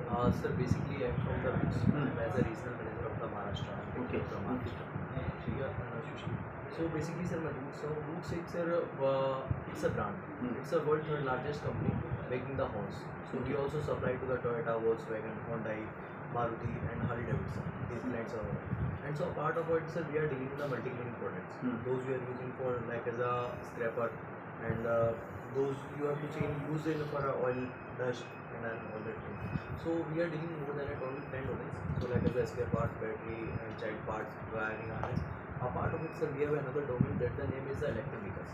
Sir, basically I'm from the Roots as a regional manager of the Maharashtra. Okay. From Maharashtra. ठीक है सुशील. So basically sir मैं Roots हूँ. Roots एक sir it's a brand. It's a world third largest company making the horns. So we also supply to the Toyota, Volkswagen, Hyundai, Maruti and Harley Davidson. These clients are all. And so a part of it sir we are dealing with the multi-cleaning products. Those we are using for like as a scraper and those you have to use it for oil dust and all that thing. So we are dealing more than a total 10 domains. So like as spare parts, battery and child parts, wiring harness. A part of it sir we have another domain that the name is the electric vehicles.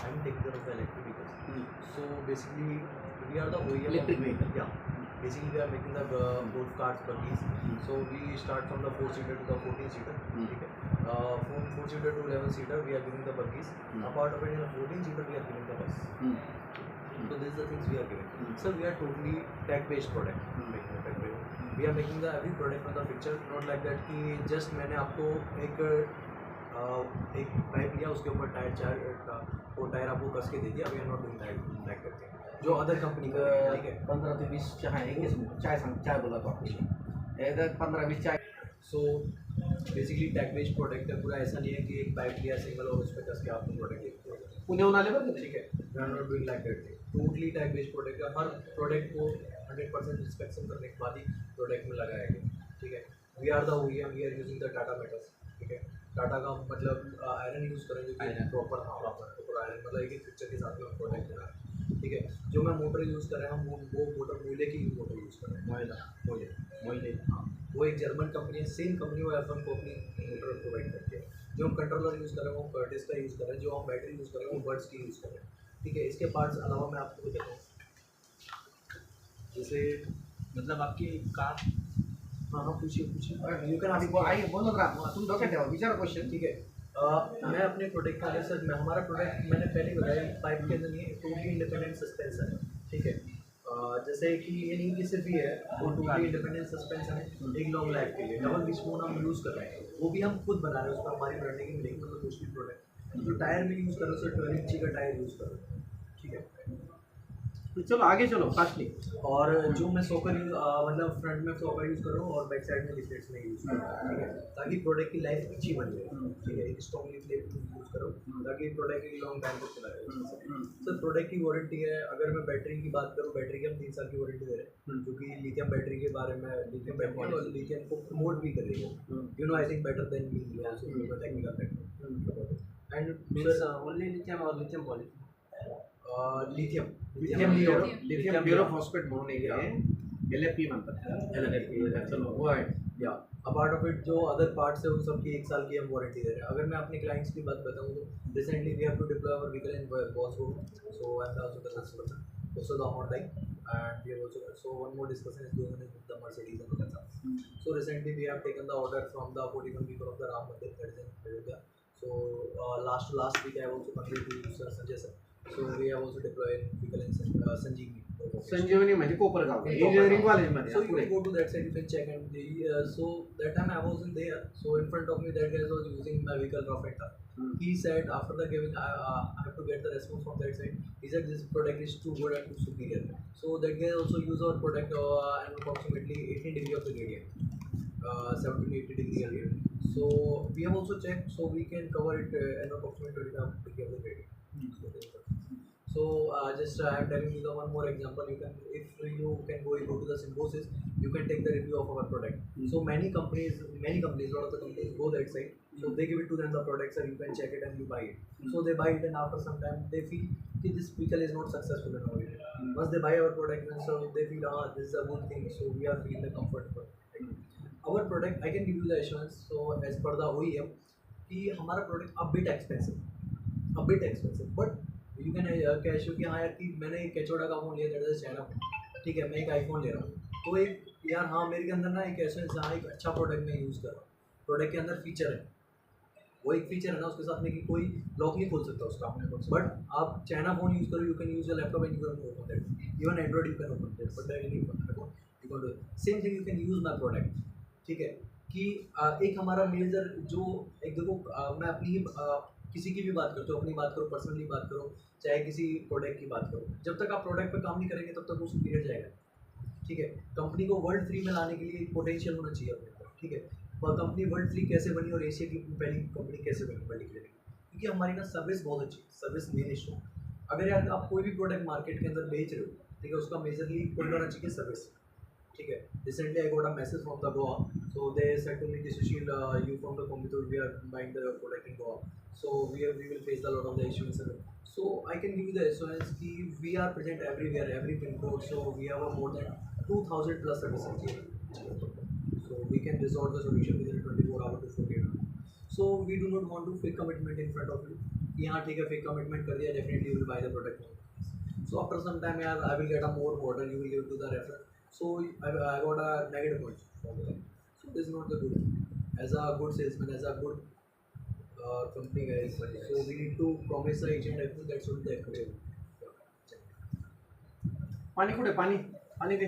I'm taking care of the electric vehicles. So basically we are the OEM Electric vehicle. Yeah. Basically we are making the golf carts, buggies. So we start from the 4-seater to the 14-seater. Okay. From 4-seater to 11-seater we are giving the buggies. A part of it in a 14-seater we are giving the bus. So these are the things we are giving. So we are totally tech-based product. We are making the every product on the picture, not like that कि just मैंने आपको एक pipe लिया उसके ऊपर tyre चार वो tyre आपको कस के दे दिया. We are not doing that करते हैं जो अदर कंपनी का ठीक है. 15 से 20 चाय चाय बोला तो आपको इधर 15-20 चाय. So basically tag based product है पूरा. ऐसा नहीं है कि एक पाइप लिया सिंगल और उस पर कस के आपको प्रोडक्ट देखते हो पुणे आले बघ ठीक है. We are not doing like that. Totally tag based product है. हर प्रोडक्ट को 100% इंस्पेक्शन करने के बाद ही प्रोडक्ट में लगाया गया ठीक है. We are the OEM. We are using the Tata metals ठीक है. टाटा का मतलब आयरन यूज़ करेंगे प्रॉपर प्रॉपर आयरन मतलब एक पिक्चर के साथ में हम प्रोडक्ट बना रहे हैं ठीक है. जो मैं मोटर यूज़ कर रहे हैं हम वो मोटर मोइले की मोटर यूज़ कर रहे हैं. मोइले हाँ वो एक जर्मन कंपनी है. सेम कंपनी वो F1 को अपनी मोटर प्रोवाइड करती है. जो हम कंट्रोलर यूज़ कर रहे हैं वो कर्टिस का यूज़ कर रहे हैं. जो हम बैटरी यूज़ कर रहे हैं वो बर्ड्स की यूज़ कर रहे हैं ठीक है. इसके पार्ट्स अलावा मैं आपको बताता हूँ जैसे मतलब आपकी कार. हाँ पूछिए यू कैन आस्क. आइए बोलत रहा तुम डोक्यात ठेवा विचारा क्वेश्चन. ठीक है. मैं अपने प्रोडक्ट के अंदर सर हमारा प्रोडक्ट मैंने पहले ही बताया पाइप के अंदर नहीं है. टोटली इंडिपेंडेंट सस्पेंसन है ठीक है. जैसे कि ये नहीं कि सिर्फ ही है वो टोटली इंडिपेंडेंट सस्पेंसन है. एक लॉन्ग लाइफ के लिए डबल विस्पून हम यूज़ कर रहे हैं. वो भी हम खुद बना रहे हैं. उस पर हमारी ब्रांडिंग मिलेगी मतलब दूसरी प्रोडक्ट. जो टायर में यूज़ कर रहे हो सर 12 इंची का टायर यूज़ कर रहे हो ठीक है. चलो आगे चलो फास्टली. और जो मैं सोकर मतलब फ्रंट में सोकर यूज़ कर रहा हूँ और बैक साइड में लिफ्लेट्स में यूज़ कर रहा हूँ ठीक है. ताकि प्रोडक्ट की लाइफ अच्छी बन जाए ठीक है. एक स्ट्रॉन्ग लिफ्लेट यूज़ करो ताकि प्रोडक्ट की लॉन्ग टाइम तक चला जाए. सर प्रोडक्ट की वारंटी है. अगर मैं बैटरी की बात करूँ बैटरी की हम 3 साल की वारंटी दे रहे हैं क्योंकि लिथियम बैटरी के बारे में लिथियम बैटरी और लिथियम को प्रमोट भी कर रही है. You know I think better than me technical background and only lithium और लिथियम पॉली. लिथियम प्युरोफॉस्फेट म्हणून एक आहे. LFP म्हणतात. चलो वो आहे. या अपार्ट ऑफ इट जो अदर पार्ट्स है उन सब की 1 साल की हम वारंटी दे रहे हैं. अगर मैं अपने क्लाइंट्स की बात बताऊँ तो recently we have to deploy our vehicle in Bose road. So I am also the customer also the Hyundai and we have also so one more discussion is going on with the Mercedes and Tata. So recently we have taken the order from the 41 people of the Ram Mandir that is in Ayodhya. So last week I have also contributed to Sanjay sir. So we have also deployed vehicle in Sanjeevani. संजीवनी म्हणजे Kopargaon engineering college मध्ये. So you can go to that side, you can check and so that time I wasn't there. So in front of me that guy was using my vehicle rough and tough. He said after the giving I have to get the response from that side. He said this product is too good and too superior. So that guy also use our product and approximately 18 degree of the gradient, 70 to 80 degree gradient. So we have also checked, so we can cover it and approximately 25 degree of the gradient. So just I am telling you the one more example. You can if you can go to the Symbiosis, you can take the review of our product. So many companies, lot of the companies go that side. So they give it to them the products and you can check it and you buy it. So they buy it and after some time they feel that this vehicle is not successful enough. Once they buy our product and so they feel this is a good thing. So we are feeling the comfort for it. Our product I can give you the assurance. So as per the OEM, कि हमारा product a bit expensive, but you can cash कि हाँ यार कि मैंने एक कैचोडा का phone लिया दैट इज चाइना ठीक है. मैं एक आईफोन ले रहा हूँ तो एक यार हाँ मेरे के अंदर ना एक ऐसा जहाँ एक अच्छा प्रोडक्ट मैं यूज़ कर रहा हूँ. प्रोडक्ट के अंदर फीचर है वो एक फीचर है ना उसके साथ में कि कोई लॉक नहीं खोल सकता उसका. बट आप चाइना फ़ोन यूज़ करो you can use a laptop and you can open that. Even Android you can open that but that you can do same thing. You can use my product ठीक है. कि एक हमारा major जो एक देखो मैं अपनी किसी की भी बात करते हो, अपनी बात करो, पर्सनली बात करो, चाहे किसी प्रोडक्ट की बात करो, जब तक आप प्रोडक्ट पे काम नहीं करेंगे तब तक वो सुपीरियर जाएगा. ठीक है, कंपनी को वर्ल्ड 3 में लाने के लिए पोटेंशियल होना चाहिए अपने पास, ठीक है। और कंपनी वर्ल्ड 3 कैसे बनी और एशिया की पहली कंपनी कैसे बनी वर्ल्ड की? क्योंकि हमारी ना सर्विस बहुत अच्छी है, सर्विस मेन इशू। अगर यार आप कोई भी प्रोडक्ट मार्केट के अंदर बेच रहे हो, ठीक है, उसका मेजरली पॉइंट होना चाहिए सर्विस, ठीक है। Recently I got a message from the Goa, so they said to me कि Sushil, you from the Coimbatore, we are buying the product in Goa, so we will face the lot of the issue in service. So I can give you the assurance कि we are present everywhere, every pin code, so we have a more than 2000 plus service engineers. So we can resolve the solution within 24 hours to 48 hours. So we do not want to fake commitment in front of you. यहाँ ठीक है, fake commitment कर दिया, definitely you will buy the product. So after some time, यार I will get a more order, you will give to the reference. So I got a negative point from there. So this is not the good. As a good salesman, as a good company guys, so we need to promise the agent everything that should be accurate. पाणी कुठे पाणी पाणी दे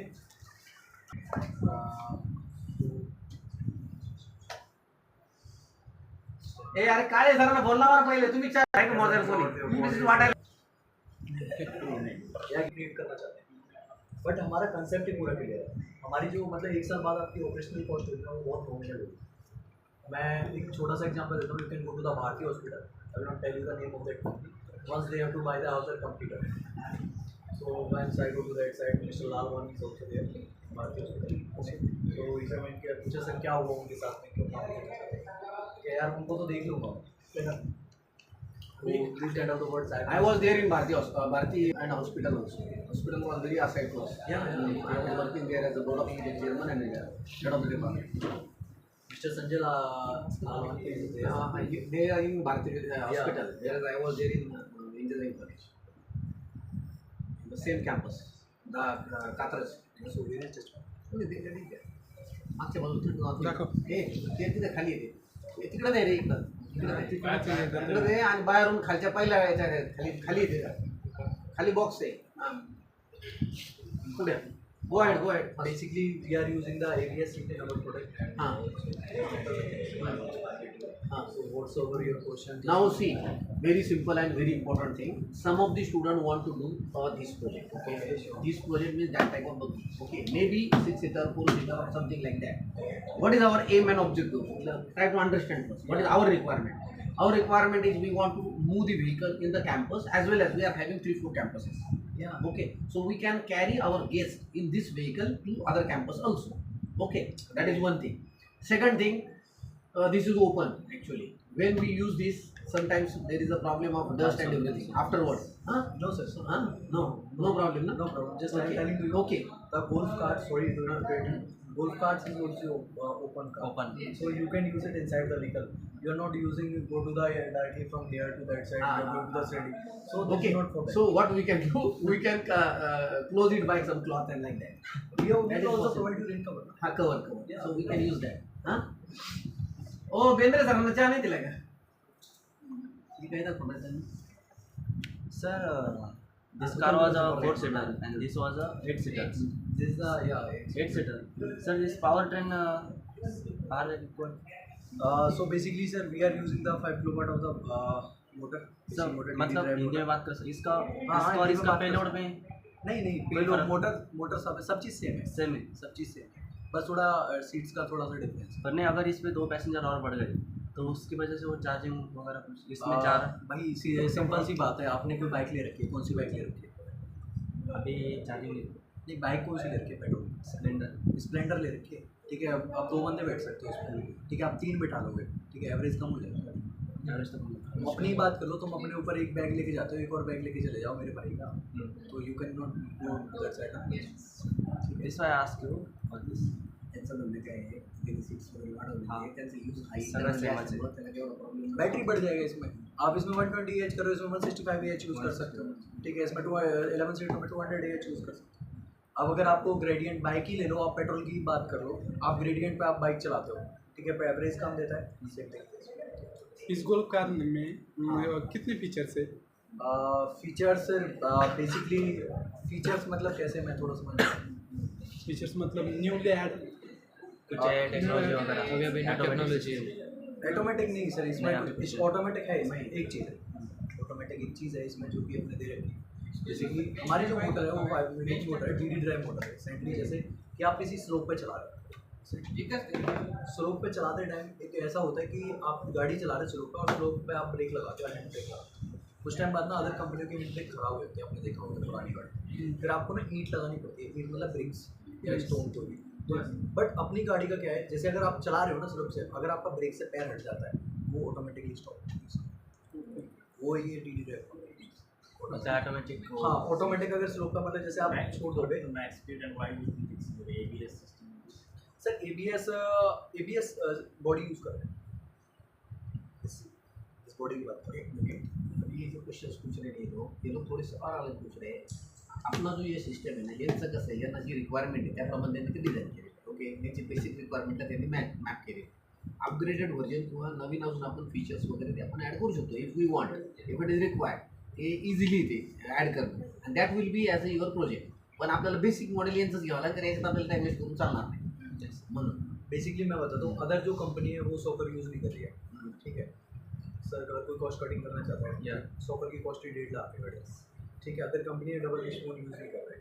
ए अरे काळे सरांना बोलला बरं पहिले तुम्ही काय का मोबाईल फोन वाटायला या क्रिएट करना चाहते हैं, बट हमारा कंसेप्ट ही पूरा क्लियर है। हमारी जो मतलब 1 साल बाद आपकी ऑपरेशनल कॉस्ट होगी ना, वो बहुत नॉमिनल होगी। मैं एक छोटा सा एग्जांपल देता हूँ, you can go to the Bharati hospital, I will not tell you the name of that company, once they have to buy the other computer, so once I go to that side, mister Lalwani is also there, Bharati hospital. तो इसे मैंने क्या पूछा, sir क्या हुआ उनके साथ में, क्यों काम करना चाहते हैं? कि यार उनको तो देख लूँगा, है ना। This kind of the words I was there in Bharti and hospital also. Hospital was very aside to us. Yeah. I was working there as a board of engineering chairman and head of the department. Mr. Sanjay Lalwani is there. They are in Bharti hospital. Whereas I was there in engineering college. The same campus. The Katras. So where is just मागच्या बाजूला हे ते तिथे खाली आहे ते तिकडे नाही रे इकडं तिकडे ते आणि बाहेरून खालच्या पहिल्या याच्या खाली खाली खाली बॉक्स आहे पुढे go ahead basically we are using the ABS in our product. So whatsoever your question. Now see, very simple and very important thing. Some of the students want to do this project. Okay, this project means that type of buggy. Okay, maybe 6-seater, 4-seater, or something like that. What is our aim and objective? Try to understand first. What is our requirement? Our requirement is we want to move the vehicle in the campus, as well as we are having 3-4 campuses. Yeah. Okay, so we can carry our guests in this vehicle to other campus also. Okay, that is one thing. Second thing, this is open actually. When we use this, sometimes there is a problem of dust and everything afterwards. No sir. No problem. No? No problem. Just Okay. I'm telling you. Okay. The golf cart. Sorry, do not get it. Golf carts is also open car. Open. So you can use it inside the vehicle. You are not using go to the directly from here to that side. You go to the steady. So this Okay. is not for that. So what we can do? We can close it by some cloth and like that. we that will is also possible. provide you rain cover. Cover. Yeah. So we can use that. Oh, Bendre सरांना चहा नाही दिला का? ठीक आहे ना थोडं. Sir, this car was a 4-seater and this was a 8-seater. This is the 8-seater. Sir, this powertrain are equal. So basically sir, we are using the 5 kilowatt of the motor. Sir, motor मतलब हिंदी में बात कर इसका और इसका payload में नहीं कोई पेलोड फर्क? मोटर सब चीज़ सेम है, सेम है. सब चीज़ सेम है, बस थोड़ा सीट्स का थोड़ा सा डिफरेंस है। पर नहीं, अगर इस पे 2 पैसेंजर और बढ़ गए तो उसकी वजह से वो चार्जिंग वगैरह कुछ इसमें 4 भाई सिंपल सी बात है, आपने कोई बाइक ले रखी है, कौन सी बाइक ले रखी है? अभी चार्जिंग नहीं, बाइक कौन सी ले रखी है? पेट्रोल स्प्लेंडर ले रखी है, ठीक है। अब आप 2 बंदे बैठ सकते हो उसमें, ठीक है। आप 3 बैठा लोगे, ठीक है, एवरेज कम हो जाएगा। तुम अपनी बात कर लो, तुम अपने ऊपर एक बैग लेके जाते हो, एक और बैग लेके चले जाओ मेरे भाई का, तो you can not go that side. This why I ask you for this. त्यांचं म्हणणं काय आहे त्यांनी सीट्स वगैरे वाढवले त्यांचं यूज सगळं सेमच आहे. त्याला केवढा प्रॉब्लेम बैटरी बढ़ जाएगा इसमें। आप इसमें 120 एच करो, इसमें 165 एच यूज़ कर सकते हो, ठीक है। इसमें 11 सीटर में 200 एच यूज़ कर सकते हो। अब अगर आपको ग्रेडियंट बाइक ही ले लो, आप पेट्रोल की बात कर लो, आप ग्रेडियंट पे आप बाइक चलाते हो, ठीक है, पे एवरेज कम देता है, सेम थिंग। इस गोल्फ कार में कितने फीचर्स है? फीचर्स बेसिकली फीचर्स मतलब कैसे, मैं थोड़ा समझ। फीचर्स मतलब न्यूली ऐड कुछ है टेक्नोलॉजी वगैरह अभी अभी टेक्नोलॉजी ऑटोमेटिक नहीं सर, नया इसमें कुछ ऑटोमेटिक है, इसमें एक चीज़ है, ऑटोमेटिक एक चीज़ है इसमें जो भी अपने दे रखी है। बेसिकली हमारी जो मोटर है वो 5 मिनट मोटर है, डीडी ड्राइव मोटर है। रिसेंटली जैसे कि आप किसी स्लोप पे चला रहे हो, स्लोप पे चलाते टाइम एक ऐसा होता है कि आप गाड़ी चला रहे हो स्लोप पे और स्लोप पे आप ब्रेक लगाते हो, हैंड ब्रेक लगाते हो। कुछ टाइम बाद ना अदर कंपनियों के हैंड ब्रेक खराब हो जाते हैं, आपने देखा होगा पुरानी गाड़ी, फिर आपको ना ईंट लगानी पड़ती है। ईंट मतलब ब्रिक्स या स्टोन को भी। तो बट अपनी गाड़ी का क्या है, जैसे अगर आप चला रहे हो ना स्लोप से, अगर आपका ब्रेक से पैर हट जाता है वो ऑटोमेटिकली स्टॉप होता है। वो ये डीडी ड्राइव अच्छा ऑटोमेटिक हाँ ऑटोमेटिक। अगर स्लोप का मतलब जैसे आप छोड़ दोगे max speed and why you think it's the ABS system? Sir ABS body use कर रहे हैं, इस बॉडी की बात करें। ओके, अभी ये जो क्वेश्चंस पूछ रहे हैं ये लोग थोडेसे और अलग पूछ रहे हैं। आपला जो ये सिस्टम आहे ना, यांचं कसं आहे, यांना जी रिक्वायरमेंट आहे त्याप्रमाणे त्यांनी ते डिझाईन केले. ओके, त्यांची बेसिक रिक्वायरमेंटला त्यांनी मॅप केले. अपग्रेडेड व्हर्जन किंवा नवीन अजून आपण फीचर्स वगैरे ते आपण ॲड करू शकतो if we want, if it is required. ते इझिली ते ॲड करणं and that will be as a your project. पण आपल्याला बेसिक मॉडेल यांचंच घ्यावं लागेल, तर याच्यात आपल्याला टाइम वेस्ट करून चालणार नाही म्हणून. बेसिकली मैं बताता हूँ, अदर जो कंपनी है वो सॉकर यूज़ नहीं कर रही है, ठीक है सर। अगर कोई कॉस्ट कटिंग करना चाहता है, या सॉकर की कॉस्ट ही 1.5 लाख है गाड़ी, ठीक है। अदर कंपनी है डबल विशबोन यूज़ नहीं कर रहे,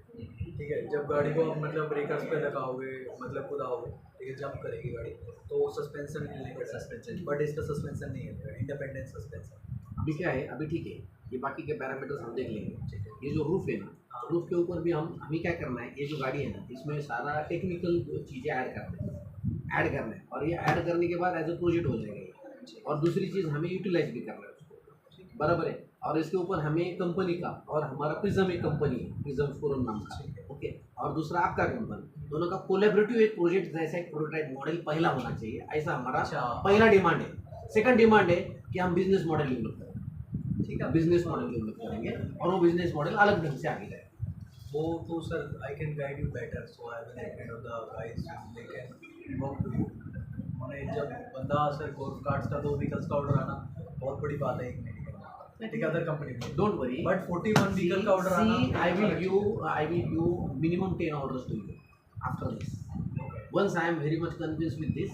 ठीक है। जब गाड़ी को आप मतलब ब्रेकर्स पे लगाओगे, मतलब खुद आओगे, ठीक है, जंप करेगी गाड़ी तो सस्पेंशन मिलने का सस्पेंशन, बट इसका सस्पेंशन नहीं है, इंडिपेंडेंट सस्पेंशन। अभी क्या है, अभी ठीक है, ये बाकी के पैरामीटर्स हम देख लेंगे. ठीक है। ये जो रूफ है ना, रूफ के ऊपर भी हमें क्या करना है, ये जो गाड़ी है ना इसमें सारा टेक्निकल चीज़ें ऐड करना है और ये ऐड करने के बाद एज अ प्रोजेक्ट हो जाएगा ये. और दूसरी चीज़ हमें यूटिलाइज भी करना है उसको, बराबर है. और इसके ऊपर हमें कंपनी का, और हमारा प्रिज्म एक कंपनी है, प्रिज्म फोरम नाम का, ओके, और दूसरा आपका कंपनी, दोनों का कोलेबरेटिव एक प्रोजेक्ट जैसा एक प्रोटोटाइप मॉडल पहला होना चाहिए, ऐसा हमारा पहला डिमांड है. सेकंड डिमांड है कि हम बिजनेस मॉडल डेवलप करेंगे, ठीक है, बिजनेस मॉडल डेवलप करेंगे और वो बिजनेस मॉडल अलग ढंग से आगे जाएगा. वो तो sir I can guide you better, so I will kind of the guys they can work with you. मैंने जब बंदा सर गोल्फ कार्ड्स का 2 व्हीकल्स का ऑर्डर आना बहुत बड़ी बात है एक महीने के, ठीक है, अदर कंपनी में. डोंट वरी, बट 41 व्हीकल का ऑर्डर आना, I will give minimum 10 orders to you after this. Once I am very much convinced with this,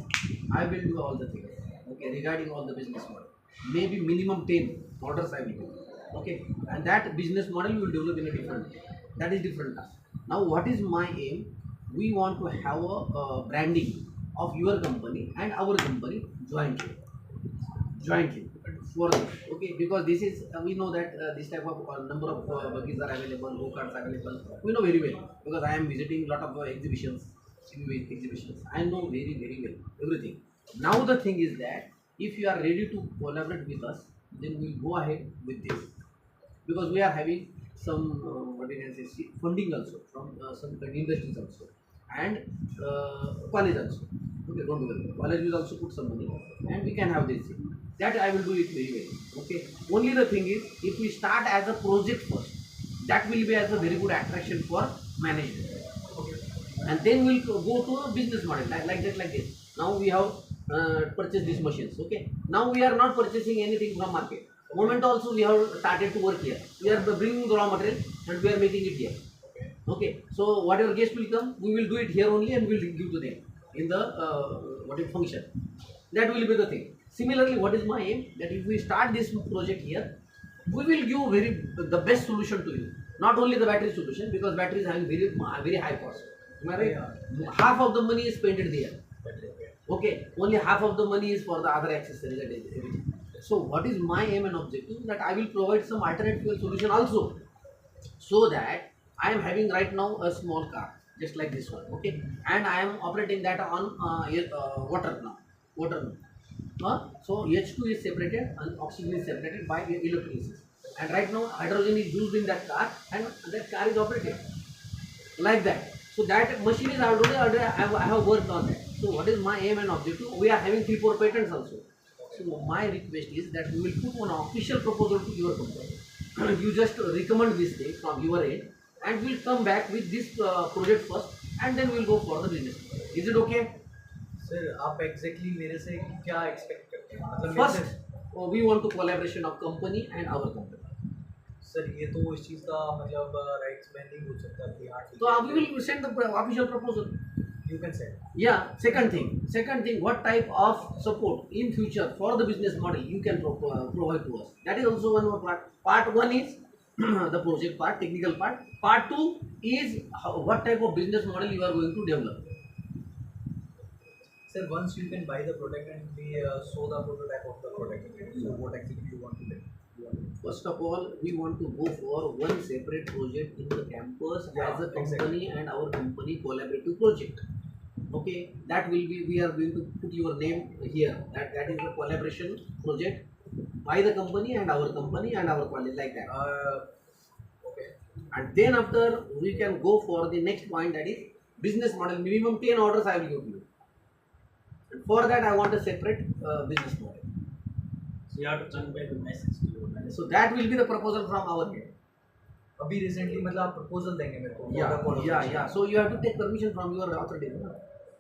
I will do all the things, okay, regarding all the business model. Maybe minimum 10 orders I will do, okay, and that business model we will develop in a different way. That is different task. Now what is my aim? We want to have a branding of your company and our company jointly for this, okay, because this is we know that this type of number of buggies are available, go-karts available, we know very well because I am visiting lot of exhibitions. I know very well everything. Now the thing is that if you are ready to collaborate with us, then we will go ahead with this, because we are having some what you can say funding also from some industries also and college also. Okay, don't worry, college will also put some money and we can have this thing. That I will do it very well, okay. Only the thing is, if we start as a project first, that will be as a very good attraction for management, okay, and then we'll go to a business model like this. Now we have purchased these machines, okay. Now we are not purchasing anything from market. Moment also we have started to work here. We are bringing the raw material and we are making it here, okay. So whatever guest will come, we will do it here only and we will give to them in the function. That will be the thing. Similarly, what is my aim, that if we start this project here, we will give the best solution to you. Not only the battery solution, because battery is having very high cost. Am I right? Half of the money is spent there. Okay, only half of the money is for the other accessories and everything. So what is my aim and objective, that I will provide some alternate fuel solution also, so that I am having right now a small car just like this one, okay, and I am operating that on water now. So H2 is separated and oxygen is separated by electrolysis, and right now hydrogen is used in that car and that car is operated like that. So that machine is already I have worked on that. So what is my aim and objective? We are having 3-4 patents also. So my request is that we will put one official proposal to your company. You just recommend this thing from your end, and we'll come back with this project first, and then we'll go for the business. Is it okay? Sir आप exactly मेरे से क्या expect करते हैं, मतलब First, we want to collaboration of company and our company. Sir ये तो इस चीज़ का मतलब राइट्स में नहीं हो सकता कि आठ, So we will send the official proposal. You can send. Yeah. Second thing, what type of support in future for the business model you can provide to us? That is also one more part. Part one is the project part, technical part. Part 2 is what type of business model you are going to develop. Sir, once you can buy the product and we show the prototype of the product, so what exactly you want to do? First of all, we want to go for one separate project in the campus Yeah, as a company, exactly. and our company collaborative project. Okay, that will be, we are going to put your name here. That is a collaboration project by the company and our college, like that. Okay. And then after we can go for the next point, that is business model. Minimum 10 orders I will give you. And for that I want a separate business model. So you have to convey the message to your manager. So that will be the proposal from our end. अभी recently मतलब आप proposal देंगे मेरे को? Yeah. So you have to take permission from your authority.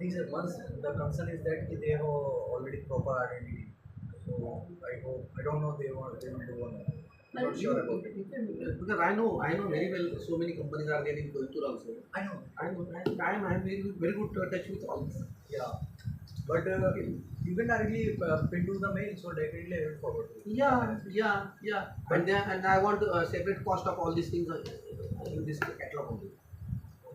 नहीं sir, once the concern is that कि they have already proper identity, so I don't know they will do or not. I'm not sure about it. Because I know very well. So many companies are there in Koiltur also. I know. I am very good touch with all this. Yeah. But you can directly pin to the mail, so definitely I will forward to you. Yeah. And I want to separate cost of all these things in this catalog only.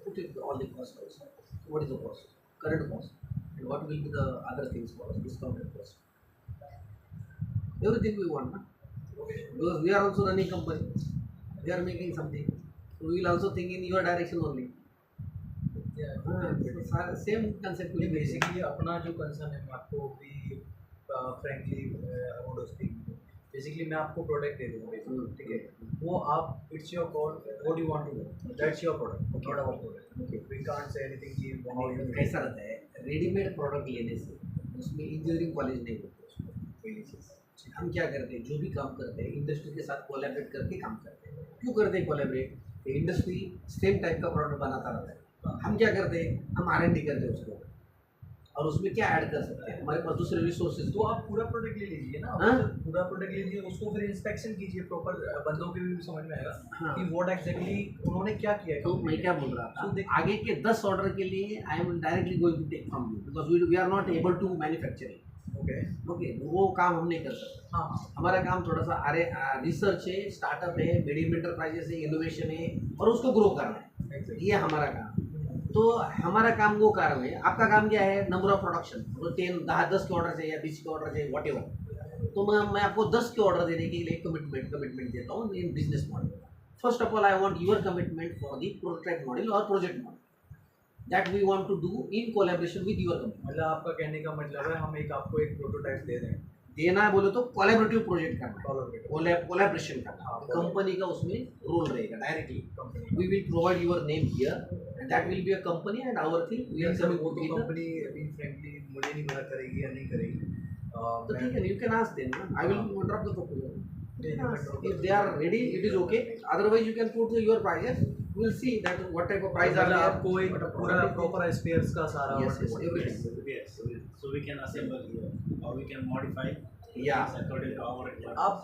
Put it all the cost also. What is the cost? Current cost. And what will be the other things cost? Discounted cost. Everything we want, na? Because we are also running company. We are making something. So we will also think in your direction only. Yeah. Same concept will ये be basic. basically अपना जो concern है मैं आपको भी frankly I want to speak. Basically मैं आपको product दे दूँगा, ठीक है? वो आप it's your call. What do you want to do? That's your product, not our product. Okay. We can't say anything कि कैसा रहता है, रेडीमेड प्रोडक्ट लेने से उसमें इंजीनियरिंग कॉलेज नहीं होते उसमें पहली चीज़। हम क्या करते हैं, जो भी काम करते हैं इंडस्ट्री के साथ कोलैबोरेट करके काम करते हैं। क्यों करते हैं कोलैबोरेट? इंडस्ट्री सेम टाइप का प्रोडक्ट बनाता रहता है। हम क्या करते हैं, हम R&D करते हैं उसको, और उसमें क्या ऐड कर सकते हैं, हमारे पास दूसरे रिसोर्सेज। तो आप पूरा प्रोडक्ट ले लीजिए ना, हाँ? पूरा प्रोडक्ट ले लीजिए, उसको फिर इंस्पेक्शन कीजिए प्रॉपर, बंदों के भी समझ में आएगा हाँ। कि व्हाट एग्जैक्टली उन्होंने क्या किया। तो मैं क्या बोल रहा था, आगे के 10 ऑर्डर के लिए I am directly going to take from you, because we are not able to manufacturing. Okay, वो काम हम नहीं कर सकते। हाँ, हमारा काम थोड़ा सा रिसर्च है, स्टार्टअप है, मीडियम एंटरप्राइजेस है, इनोवेशन है, और उसको ग्रो करना है, ये हमारा काम। तो हमारा काम वो काम है। आपका काम क्या है, नंबर ऑफ प्रोडक्शन, तो 10 के ऑर्डर चाहिए या 20 के ऑर्डर चाहिए, व्हाटएवर। तो मैं आपको 10 के ऑर्डर देने के लिए कमिटमेंट देता हूँ in business model. First of all I want your commitment for the prototype model और project model that we want to do in collaboration with your company. मतलब आपका कहने का मतलब है हम आपको एक प्रोटोटाइप दे दें, देना है बोले तो कोलैबोरेटिव प्रोजेक्ट करना, Collaborative. कोलैबोरेशन करना, हाँ, कंपनी का उसमें रोल रहेगा directly. Company. We will provide your name here and that will be a company and our thing we are coming वो तो टुगेदर। कंपनी अभी फ्रेंकली मुझे नहीं पता करेगी या नहीं करेगी। तो ठीक है, you can ask them, I will drop the proposal. If they are ready, it is okay. Otherwise, you can put your prices. We will see that what type of price are मतलब there. आपको एक पूरा proper spheres का सारा Yes, everything. Yes. So we can assemble here, or we can modify Yeah. things according to our requirements. आप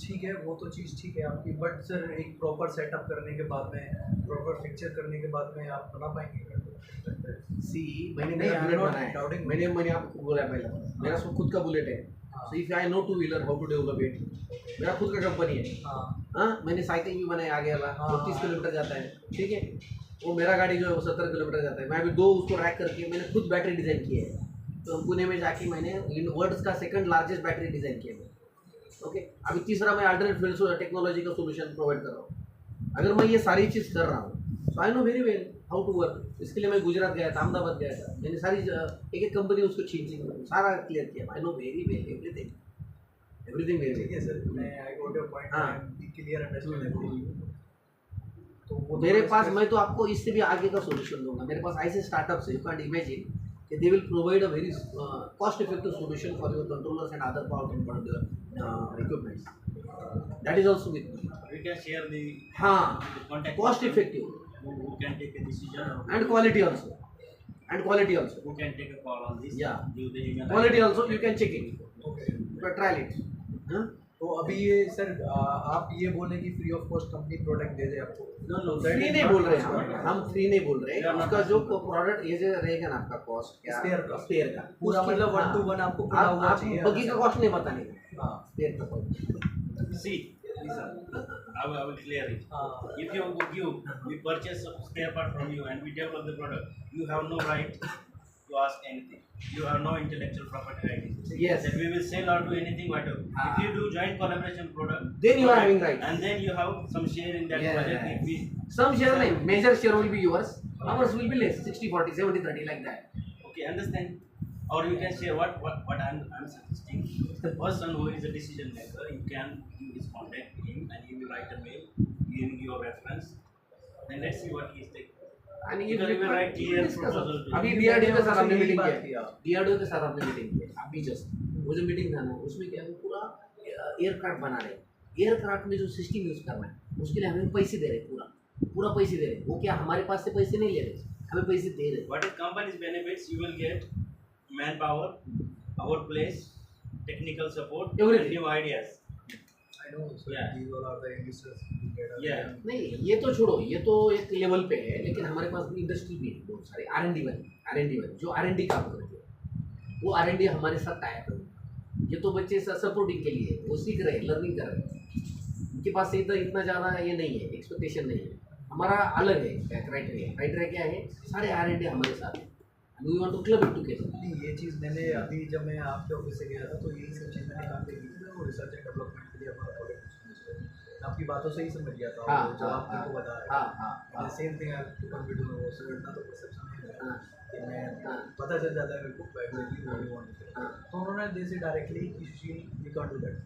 ठीक है, वो तो चीज़ ठीक है आपकी, बट सर एक प्रॉपर सेटअप करने के बाद में, प्रॉपर पिक्चर करने के बाद में आप बना पाएंगे? See, मैंने नहीं, मेरा I'm बुलेट not बनाया है। doubting. मैंने आपको बोला पहले, मेरा खुद का बुलेट है। So if I know two wheeler how to develop it, मेरा खुद का कंपनी है। हाँ, मैंने साइकिल भी बनाया आगे वाला, हाँ। वो 30 किलोमीटर जाता है, ठीक है। वो मेरा गाड़ी जो है वो 70 किलोमीटर जाता है। मैं अभी 2 उसको रैक करके मैंने खुद बैटरी डिज़ाइन की है। तो पुणे में जाके मैंने वर्ल्ड का सेकंड लार्जेस्ट बैटरी डिज़ाइन किया है। ओके, अभी तीसरा मैं अल्टरनेट फ्यूल टेक्नोलॉजी का सोल्यूशन प्रोवाइड कर रहा हूँ। अगर मैं ये सारी चीज़ कर रहा हूँ, तो I know very well how to work. इसके लिए मैं गुजरात गया था, अहमदाबाद गया था, मैंने सारी एक कम्पनी उसको छीन सारा क्लियर किया। आई know very well everything very ठीक है सर, मैं आई गॉट योर पॉइंट, हाँ। I am clear understand everything. तो वो मेरे पास, मैं तो आपको इससे भी आगे का सोल्यूशन दूंगा। मेरे पास ऐसे स्टार्टअप्स है, यू कैन इमेजिन कि they will provide a very cost effective solution for your controllers and other power equipments. That is also with me. We can share the हाँ, contact. Cost person effective who can take a decision. And quality also, Who can take a call on this? Yeah. Give the email. Quality also you can check it, trial it. तो अभी ये sir आप ये बोले कि free of cost company product दे दे आपको? No. फ्री नहीं बोल रहे हम फ्री नहीं बोल रहे। उसका जो प्रोडक्ट ये जो रहेगा ना आपका कॉस्ट, स्पेयर का पूरा उसकी- मतलब 1 to 1 आपको पूरा हुआ आप चाहिए। बगी का कॉस्ट नहीं बताने का, हाँ, स्पेयर का cost. See, listen. I will clear it. If we purchase a spare part from you and we develop the product, you have no right to ask anything. You have no intellectual property right. Yes. That we will sell or do anything whatever. If you do joint collaboration product, Then you are having right. and then you have some share in that Yeah. project. If we Some share, nahi, major share will be yours. Ours will be less, 60-40, 70-30 like that. okay, understand? Or you can share what I'm suggesting. The person who is a decision maker, you can give his contact to him and he will write a mail giving your reference. Then let's see what he is taking. And You can even write clear proposal to him. अभी DRDO के साथ हमने meeting बात किया किया। DRDO के साथ हमने मीटिंग किया अभी जस्ट वो जो मीटिंग था ना उसमें क्या है वो पूरा एयरक्राफ्ट बना रहे हैं एयरक्राफ्ट में जो सिस्टम यूज करना है उसके लिए हमें पैसे दे रहे हैं पूरा पैसे दे रहे हैं वो क्या हमारे पास से पैसे नहीं ले रहे हमें पैसे दे रहे हैं What is company's benefits? You will get manpower, our place, technical support, Everything. and new ideas. I know. So Yeah. these all are the investors who get us. Yeah. नहीं ये तो छोड़ो ये तो एक लेवल पे है लेकिन हमारे पास भी इंडस्ट्री भी है बहुत सारे R&D वाले जो R&D काम करते हैं वो R&D हमारे साथ टाइप है ये तो बच्चे सपोर्टिंग के लिए वो सीख रहे हैं लर्निंग कर रहे हैं उनके पास से इतना ज़्यादा ये नहीं है एक्सपेक्टेशन नहीं है हमारा अलग है क्राइटेरिया क्या है सारे R&D हमारे साथ है we want to club it together नहीं, ये चीज़ मैंने अभी जब मैं आपके ऑफिस से गया था तो यही सब चीज़ मैंने काम की थी वो रिसर्च एंड डेवलपमेंट के लिए हमारा प्रोडक्ट आपकी बातों से ही समझ गया था हाँ, जो हाँ, आपने को बताया हाँ same thing I too come to know so इतना तो परसेप्शन नहीं है हाँ कि मैं हाँ। पता चल जाता है मेरे को एग्जैक्टली व्हाट यू वांट हाँ। तो उन्होंने दे से डायरेक्टली कि Sushil we can't do that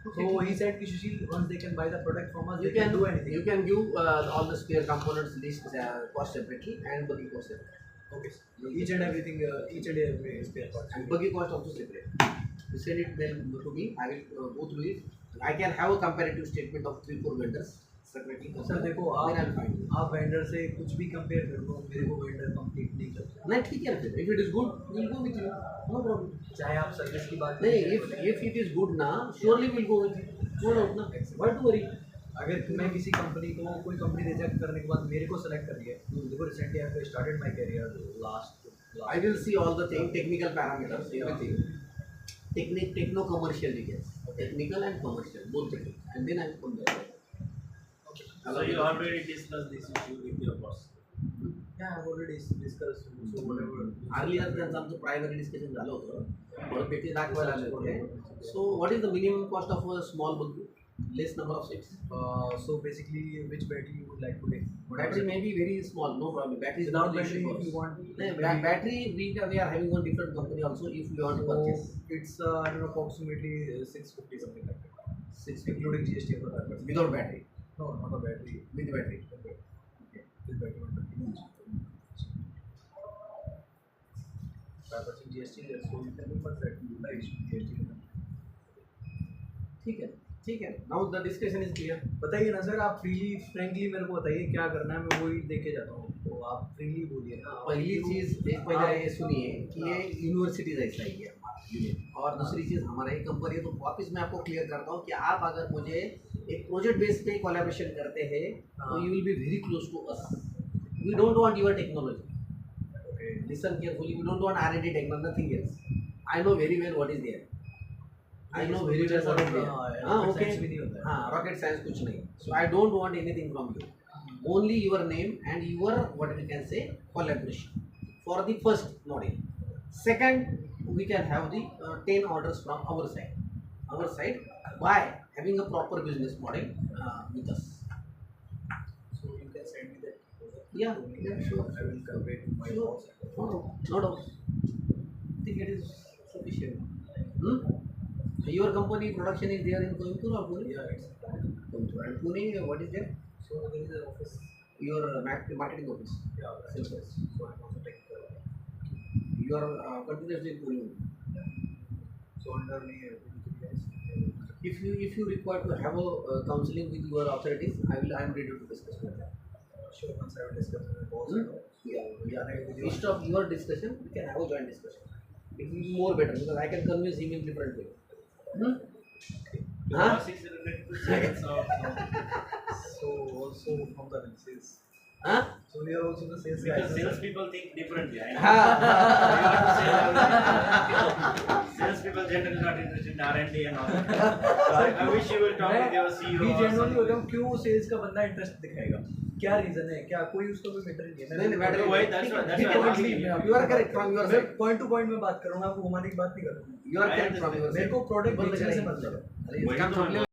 so he said कि Sushil once they can buy the product from us You they can do anything you can give all the spare components list cost separately and buggy cost separately. okay each and every spare part And buggy cost also separate. You send it then to me. I will go through it. I can have a comparative statement of 3-4 vendors separately. Sir देखो Then I'll find it. आप vendor से कुछ भी compare कर लो मेरे को vendor complete नहीं करता नहीं ठीक है फिर. If it is good, we'll go with you. No problem. चाहे आप सर्विस की बात नहीं करें if it is good ना, surely we'll go with you. No doubt ना. Why to worry? अगर मैं किसी कंपनी को कोई कंपनी रिजेक्ट करने के बाद मेरे को सेलेक्ट कर लिया देखो recently I started my career last I will see all the thing, technical parameters, everything. Techno commercial details. Technical and commercial, both the things. And then I will come back. So you already discussed this issue with your boss. yeah I've already discussed so whatever Earlier त्यांचं आमचं primary discussion झालं होतं मला पेटी दाखवायला आले होते so what is the minimum cost of a small buggy less number of seats so basically which battery you would like to take battery may be very small no problem battery without battery if you want battery we are having one different company also if you want to purchase it's I don't know approximately 650 something like that 6 including GST for that person. without battery No, not a battery. with battery With battery, not battery. 5% GST there, so you can do for that. Like GST. ठीक है now the discussion is clear बताइए ना sir आप frankly मेरे को बताइए क्या करना है मैं वही देख के जाता हूँ तो आप फ्रीली बोलिए ना पहली चीज एक पहले ये सुनिए कि ये यूनिवर्सिटी जैसा ही है हमारा यूनिट और दूसरी चीज हमारा एक कंपनी है तो वापस मैं आपको क्लियर करता हूँ कि आप अगर मुझे एक प्रोजेक्ट बेस पे कोलैबोरेशन करते हैं तो you will be very close to us we don't want your technology okay listen carefully we don't want R&D technology nothing else I know very well what is there I know very well what is there हाँ okay भी नहीं होता है हाँ rocket science कुछ नहीं so I don't want anything from you only your name and your what we can say collaboration for the first module. Second we can have the 10 orders from our side by having a proper business model with us. so you can send me that Yeah, sure. I will convey to my Sure. boss No doubt. I think it is sufficient. Your company production is there in Coimbatore or Pune? yeah it's Coimbatore. And Pune, what is there? so there is an office Your marketing office. yeah Sales right. office. so I'm also taking care of that. You are continuously in Pune. So under me, guys. If you require to have a counseling with your authorities, I am ready to discuss with them. Sure, once I will discuss with my boss. Yeah. Instead of your discussion, we can have a joint discussion. It will be more better because I can convince him in different way. Your Huh? boss is related to sales or So also from the analysis, हाँ So we are also the sales guys. Because sales people think differently. I know. हाँ Sales people generally not interested in R&D and all. So I wish you will talk with your CEO. भी or genuinely something. होता हूँ क्यों sales का बंदा interest दिखाएगा क्या reason है क्या कोई उसका कोई मैटर नहीं है नहीं नहीं matter Why? That's what I'm asking you. You are correct from your side point to point में बात कर रहा हूँ आपको घुमाने की बात नहीं कर रहा हूँ you are correct from your मेरे साइड को प्रोडक्ट बेचने से मतलब है अरे इसका वही तो मैं प्रॉब्लम